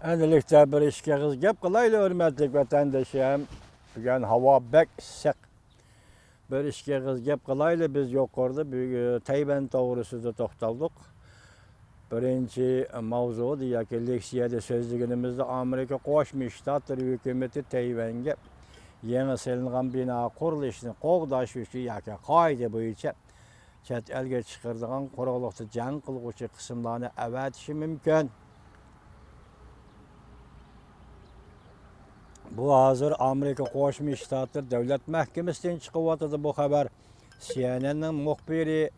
Endilikte bir işe kız gep kılayla hürmetlik vatandaşım. Bugün hava bek sık. Bir işe kız gep kılayla biz yukarıda Tayvan doğrusunda toxtaldık. Birinci mavzu diye ki leksiyada sözlüğümüzde Amerika Qo'shma Shtatlar hükümeti Tayvanga yangi selingan bina qurilishini qo'g'dash uchun yoki qoida bo'yicha chet elga chiqaradigan quruqlikda jang qilguvchi qismlarni avatishi mumkin. Bu hazır Amerika Qo'shma Shtatlar Davlat Mahkamasidan chiqyapti bu xabar. CNN'ning muxbiri,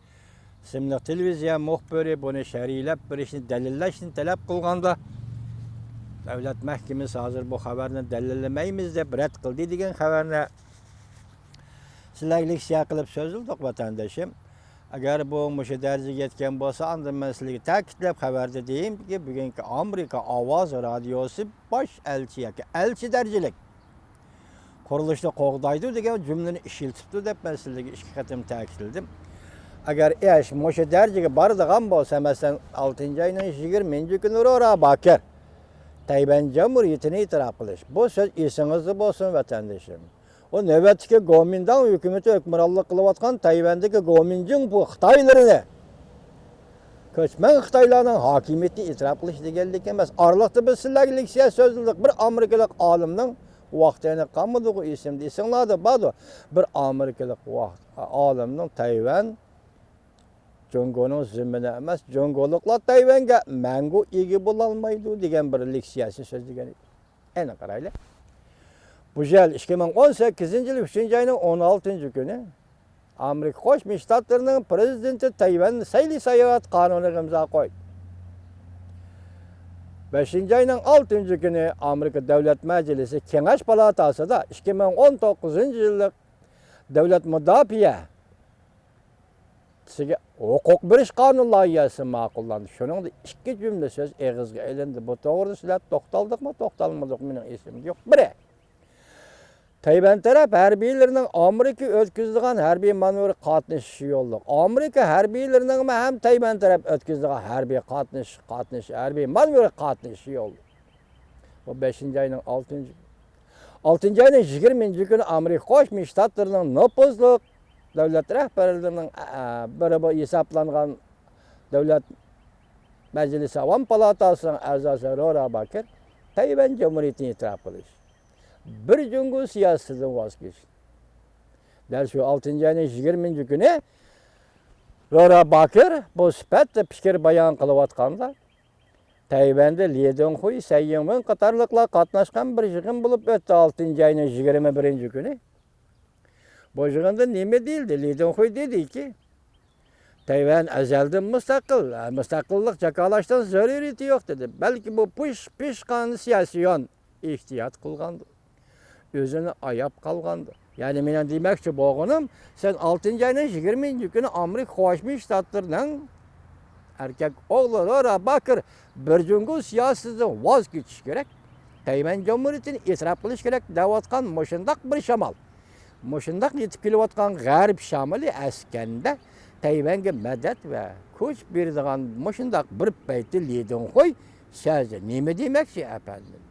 isimli televiziya muxbiri buni sharhlab berishni dalillashni talab qilganda Davlat Mahkamasi hazır bu xabarni dalillamaymiz deb rad qildi degan xabarni sizlarga leksiya qilib so'zildik vatandoshim. Agar bu mushu darajaga yetgan bo'lsa, unda men sizlarga ta'kidlab xabarda deyimki, bugungi Amerika Ovoz radiosi bosh elchi yoki elchi darajalik qurilishda qo'g'daydi degan jumlani ishiltibdi deb men sizlarga ikki qatim ta'kidladim. Agar ish mushu darajaga boradigan bo'lsa, masalan 6-oyning 20-kuni Ro'ra Bakir Tayvan Cumhuriyeti'ni itiraf qilish. Bu so'z esingizda bo'lsin vatandoshim. O növbətdəki Kuomintang hökuməti hökmranlıq qılıbatqan Tayvandakı Kuomintang bu Xitaylarını köçmən Xitaylarının hakimiyyətini itiraf qilish deganlik emas. Aralıqda biz sizlərə leksiya sözlüdük. Bir Amerikalıq alimning vaqtini qanmadığı isimdə esinglarda badu. Bir Amerikalıq alimning Tayvan Jongoning zimmini emas, Jongoliqlar Tayvanga mangu ega bo'la olmaydi degan bir leksiyasi so'zlagan edi. Ana qaraylar. Bu yıl 2018 yılı 3. ayının 16. günü Amerika Qo'shma Shtatlarning prezidenti Tayvan sayli sayohat qonuniga imzo qo'ydi. 5. ayının 6. günü Amerika Davlat Majlisi Kengash palatasida 2019 yillik davlat mudofaa huquq berish qonun loyihasi ma'qullandi. Shuningda ikki jumla so'z eg'izga aylandi. Bu to'g'risida sizlar to'xtaldikmi, to'xtalmadikmi mening esimda yo'q. Biri Tayvan taraf harbiylarının Amerika ötküzdüğün harbiy manevri qatnashishi yo'lliq. Amerika harbiylarının ham Tayvan taraf ötküzdüğün harbiy harbiy manevri qatnashishi yo'lliq. Bu 5. ayının 6. ayının 20. günü Amerika Qo'shma Shtatlarning nüfuzli davlat rahbarlarining biri bu hesaplangan Davlat Majlisi Avam palatasining a'zosi Ro'ra Bakir Tayvan Cumhuriyetini itiraf qilish. Bir jungu siyosatidan voz kechdi. Dal shu 6. ayning 20. kuni Ro'ra Bakir bu sifatda fikr bayon qilayotganda Tayvanda Li Donghui, Tsai Ing-wen qatorliqlar qatnashgan bir yig'in bo'lib o'tdi 6. ayning 21. kuni. Bu yig'inda nima deyildi? Li Donghui dediki, Tayvan azaldan mustaqillik jakolashdan zaruriyati yo'q dedi. Balki bu pishqan siyosiyon ehtiyot qilgandi. Özünü ayap qalğandı. Yani menen deməkçi boğunum, sen 6. ayının 20. günü Amerika Qo'shma Shtatlarning erkek oğlu Ro'ra Bakir bir jungu siyosatidan voz kechish kerak. Tayvan Cumhuriyetini itiraf qilish kerak deyotgan mushundaq bir shamol. Mushundaq yetib kelayotgan g'arb shamoli askanda Tayvanga madad va kuch beradigan mushundaq bir payti Li Donghui so'zi nima demakchi apandim?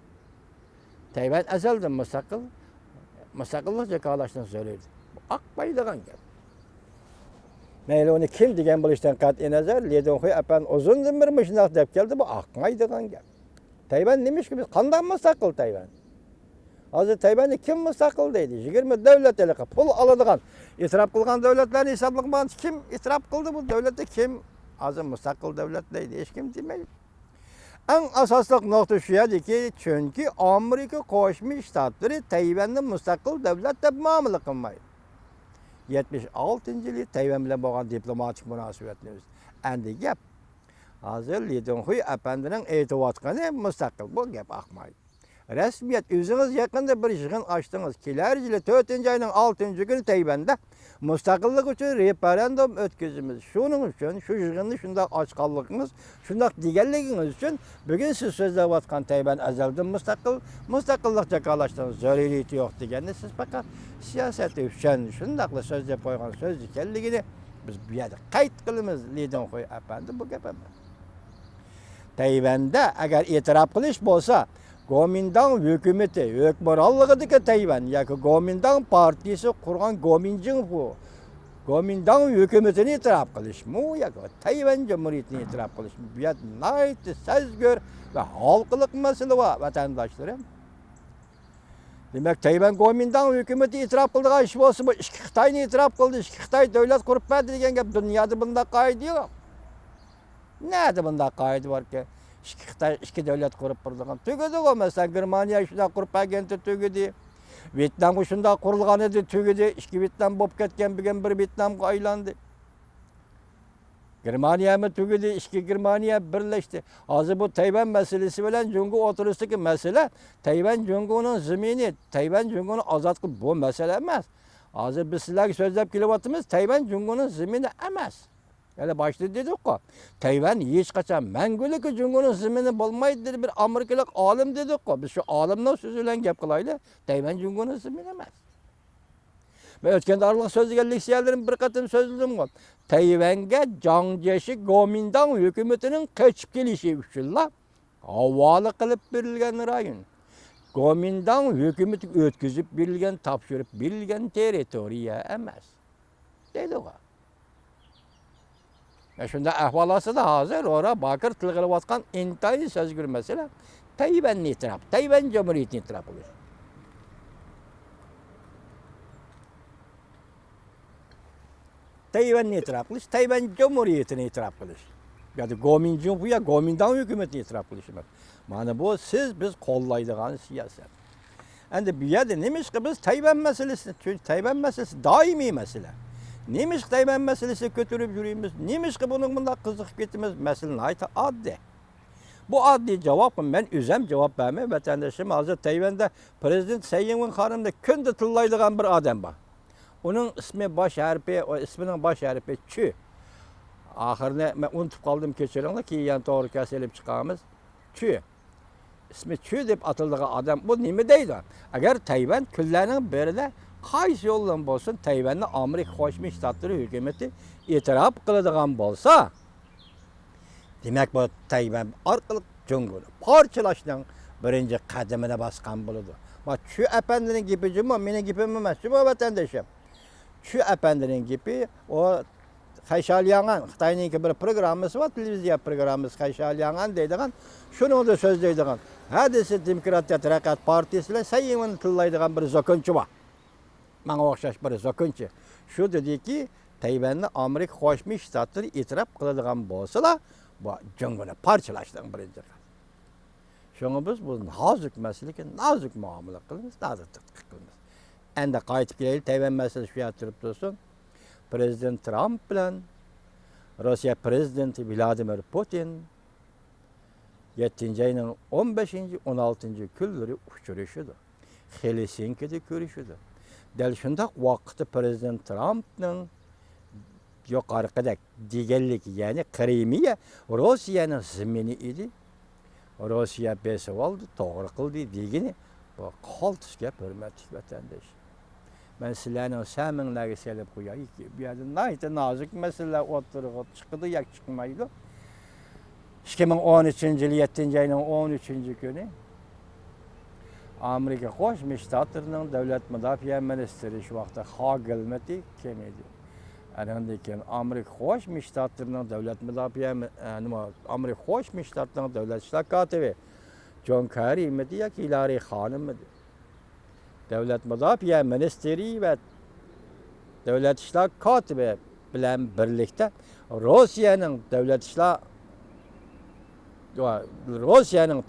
Tayvan azaldan mustaqillik jakolashdan so'raydi. Aqmaydigan gap. Mayli uni kim degan bo'lishdan qat'iy nazar, Li Donghui apan uzundan bir shundoq deb keldi, bu aqmaydigan gap. Tayvan nimishki biz qanday mustaqil Tayvan? Hozir Tayvanni kim mustaqil deydi? 20 davlatlar pul oladigan, itiraf qilgan davlatlarni hisoblagan kim itiraf qildi bu davlatda kim? Hozir mustaqil davlat deydi, hech kim demaydi. En asaslı nokta şu ki çünkü Amerika Qo'shma Shtatları Tayvanni mustaqil davlat deb muomala qilmaydi. 76 yili Tayvan bilan bo'lgan diplomatik munosabatlarimiz. Endi gap hozir Li Donghui apandining aytayotgani mustaqil bu gap aqmaydi. Rasmiyat o'zingiz yaqinda bir yig'in ochdingiz. Kelar yili 4. ayning 6. kuni Tayvanda mustaqillik uchun referendum o'tkazamiz. Shuning uchun shu yig'inni shunday ochganligimiz, shunday deganligingiz uchun bugun siz so'zlayotgan Tayvan azaldan mustaqillik jakolashdan zaruriyati yo'q deganni siz faqat siyosati uchun shundaqla so'zlab qo'ygan so'z ekanligini biz bu yerda qayd qilamiz. Li Donghui apandi bu gap emas. Tayvanda agar e'tirof qilish bo'lsa, Kuomintang hukumati, hukmronligidagi Tayvan yoki Kuomintang partiyasi qurgan Kuomintang Kuomintang hukumatini e'tirof qilishmi yoki Tayvan Cumhuriyetini e'tirof qilishmi? Bu yer nihoyat sezgir va halqılık masala va vatandaşlarım. Demek Tayvan Kuomintang hukumati e'tirof qilgan ish bo'lsa, bu ikki Xitoyni e'tirof qildi, ikki Xitoy davlat qurib berdi degan gap dunyoda bunday qoida yo'q. Nerede bunday qoida borki? İki Xitoy ikki davlat qurib turgan. Tugadi-ku, masalan, Germaniya shunday qurib berganda tugadi. Vyetnam shunday qurilgan edi, tugadi. Ikki Vyetnam bo'lib ketgan, bugun bir Vyetnamga aylandi. Germaniyami tugadi, ikki Germaniya birlashdi. Hozir bu Tayvan masalasi bilan Jungo o'tirisidagi masala, Tayvan Jungoning zamini, Tayvan Jungoni ozod qilib bu masala emas. Hozir biz sizlarga so'zlab kelyapmiz, Tayvan Jungoning zamini emas. Yani başta dedik-ku, Tayvan hech qachon mangulik Jungoning zamini bo'lmaydi dedi bir Amerikalik olim dedik-ku. Biz shu olimning so'zi bilan gap qilaylik. Tayvan Jungoning zamini emas. Ben o'tgan aralıq so'zlagan leksiyalarim bir qatim so'zladim-ku. Tayvanga Jiangxi Kuomintang hukumatining qochib kelishi uchun havola qilib berilgan rayon. Kuomintang hukumati o'tkazib berilgan, topshirib berilgan territoriya emas. Dedi-ku. Shunda ahvolosida hozir ora bakir til qilayotgan intayin sezgir masala Tayvanni e'tirof, Tayvan Cumhuriyetini e'tirof qilish. Tayvanni e'tirof qilish, Tayvan Cumhuriyetini e'tirof qilish. Yani Kuomintang hukumatini e'tirof qilish emas. Mana bu siz biz qo'llaydigan siyosat. Endi bu yerda nima ish biz Tayvan masalasini, chunki Tayvan masalasi doimiy masala. Nima ish Tayvan masalasini ko'tarib yurimiz, nima ish bundan bunday qiziqib ketimiz, masalani ayta oddiy. Bu oddiy javob, men o'zim javob bermay, vatandoshim hozir Tayvanda prezident Tsai Ing-wen xonimni kunda tillaydigan bir odam bor. Onun ismi baş harfi, o isminin baş harfi Ç. Ahirine ben unutib qoldim kechiringlar, keyin to'g'ri kaselib chiqamiz. Ç. İsmi Ç deb atildigan odam bu nima deydi? Agar Tayvan kunlarning birida qaysi yo'ldan bo'lsin Tayvanni Amerika Qo'shma Shtatlari hukumati e'tirof qiladigan bo'lsa, demak bu Tayvan orqali Jungoni parchalashning birinchi qadamini bosgan bo'ladi. Bak Ç efendinin gapi juma, mening gapim emas, bu vatandoshim. Ç efendinin gapi o Xayşalyangan, Xitoyning bir programmasi var, televiziya programmasi Xayşalyangan deydigan, shuni da so'zlaydigan. Hadisi Demokratiya Taraqqiyot partiyasi bilan Tsai Ing-wen tillaydigan bir zakonchi bor. Menga o'xshash bir zakonchi. Shu dediki, Tayvanni Amerika Qo'shma Shtatlari e'tirof qiladigan bo'lsalar, bu Jungoni parchalashdan birinchi. Şunu biz bu nazik meseleyi nazik muamele kılımız, nazik tadqiq qilamiz. Endi qaytib kelaylik, Tayvan meselesi şu turib tursin. Prezident Trump bilan Rossiya prezidenti Vladimir Putin 7 ayının 15-16 kunlari uchrashdi. Helsinki'de görüşdü. Dal shundaq vaqtda prezident Trumpning yuqorqidek deganlik, ya'ni Krimiya Rossiyaning zamini edi. Rossiya besib oldi, to'g'ri qildi degani bu qaltis gap, hurmatli vatandosh. Men sizlarning saminglarga selib qo'yayki, bu yerda nihoyatda nozik masalalar o'tirib chiqdi, yoki chiqmaydi. 2013-yil 7-ayning 13-kuni Amerika Qo'shma Shtatlarining davlat mudofaa ministri shu vaqtda Hagel kim edi? Andan keyin Amerika Qo'shma Shtatlarining davlat mudofaa Amerika Qo'shma Shtatlarining davlat ishlar kotibi John Kerry edi yoki Hillary xonim edi? Davlat mudofaa ministri va davlat ishlar kotibi bilan birlikda Rossiyaning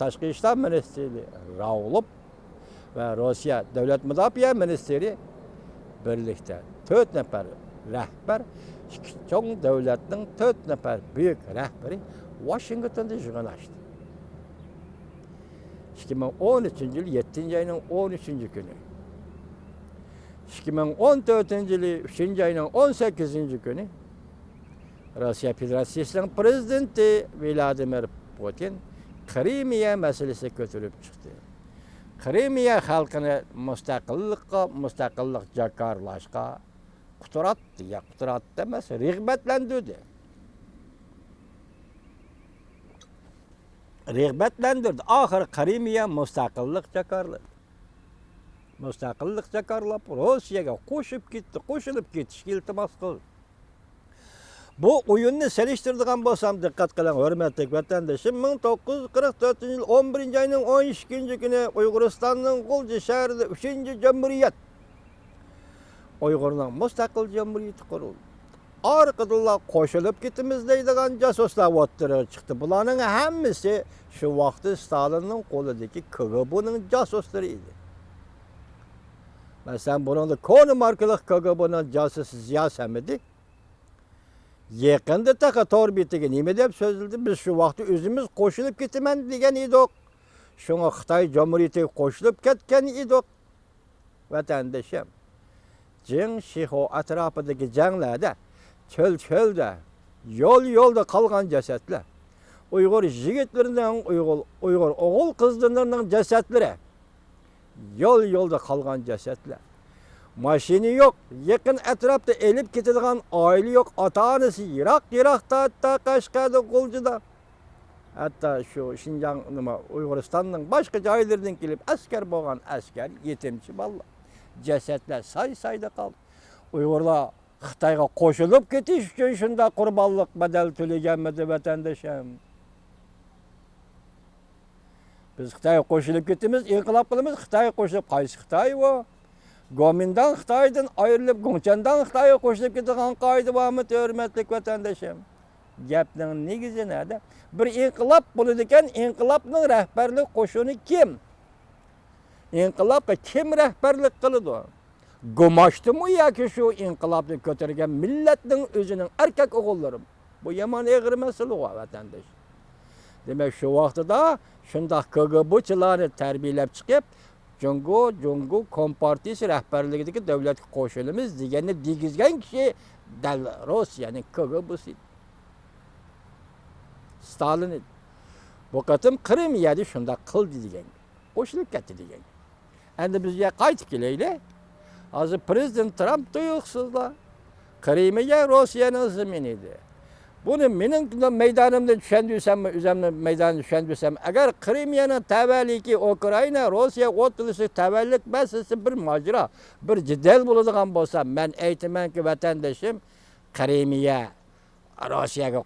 tashqi ishlar ministri Raulov ve Rusya Devlet Müdafaa Ministeri birlikte 4 nefer rehber, çoğun devletinin 4 nefer büyük rehberi Washington'da yığınlaştı. 2013 yıl 7. ayının 13. günü. 2014 yılı 3. ayının 18. günü Rusya Federasyası'nın prezidenti Vladimir Putin Krimiya meselesi götürüp çıktı. Krimiya xalqini mustaqillik jakarlashga quturatdi emas, rag'batlantirdi. rağbetlendirdi. Ahir Krimiya mustaqillik jakarladı. Mustaqillik jakarlap Rossiyaga qo'shilib ketishga iltimos qildi. Bu o'yinni selishtiradigan bo'lsam diqqat qiling hurmatli vatandoshim, 1944-yil 11-oyning 12-kuni Uyg'uristonning G'ulji shahrida 3-Jamhuriyat Uyg'urning mustaqil jamhuriyati qurildi. Arqadan qo'shilib ketimiz deydigan jasuslar o'ttiriga chiqdi. Bularning hammasi shu vaqtda Stalinning qo'lidagi KGB'ning jasuslari edi. Masalan, buningda koni markalik KGB'ning jasusi Ziyo Samidi yaqinda taqa torbetiga nima deb so'zildi? Biz shu vaqtda o'zimiz qo'shilib ketaman degan edik. Shunga Xitoy jamhuriyatiga qo'shilib ketgan edik. Vatandoshim, Jing Shiho atrofidagi janglarda, cho'l-cho'lda, yo'l-yo'lda qolgan jasadlar, Uyg'ur yigitlarining, Uyg'ur o'g'il qizlarining jasadlari, yo'l-yo'lda qolgan jasadlar. Mashina yo'q, yaqin atrofda elib ketadigan oila yo'q, ota-onasi yiroq-yiroqda, hatto Qashqarda, G'uljida. Hatto shu Xinjiang Uyg'uristonning boshqa joylaridan kelib askar bo'lgan askar, yetimchi bolalar. Jasadlar say-sayda qoldi. Uyg'urlar Xitoyga qo'shilib ketish uchun shunda qurbonlik badal to'laganmidi vatandoshim? Biz Xitoyga qo'shilib ketimiz, inqilob qilamiz, Xitoyga qo'shilib qaysi Xitoy bu? Gomindan Xitoydan ayrilib, Gongchandan Xitoyga qo'shilib ketgan qoida bormi, hurmatli vatandoshim? Gapning negizi nada? Bir inqilob bo'ladi ekan, inqilobning rahbarlik qo'shini kim? İnqilobga kim rahbarlik qiladi? Go'mashdimi yoki shu inqilobni ko'targan millatning o'zining erkak o'g'illari? Bu yomon eg'ir masala vatandosh. Demak, shu vaqtida shunday KGB'chilarni tarbiyalab chiqib, Jungo Kompartiyasi rahbarligidagi davlatga qo'shilamiz deganni degizgan kishi dal Rossiyaning KGB'si. Stalin bu qatim Krimiyada shunday qildi degan. Qo'shilib ketdi degan. Endi bizga qaytib kelaylik. Hozir prezident Trump tuyuqsizlar. Krimiya Rossiyaning zaminidir. Buni mening maydonimda tushundirsammi, o'zimni maydonimda tushundirsam, agar Krimiyaning tavalliki Ukraina Rossiya o'tilishi tavallik masalasi bir mojaro, bir jidal bo'ladigan bo'lsa, men aytamanki vatandoshim, Krimiya Rossiyaga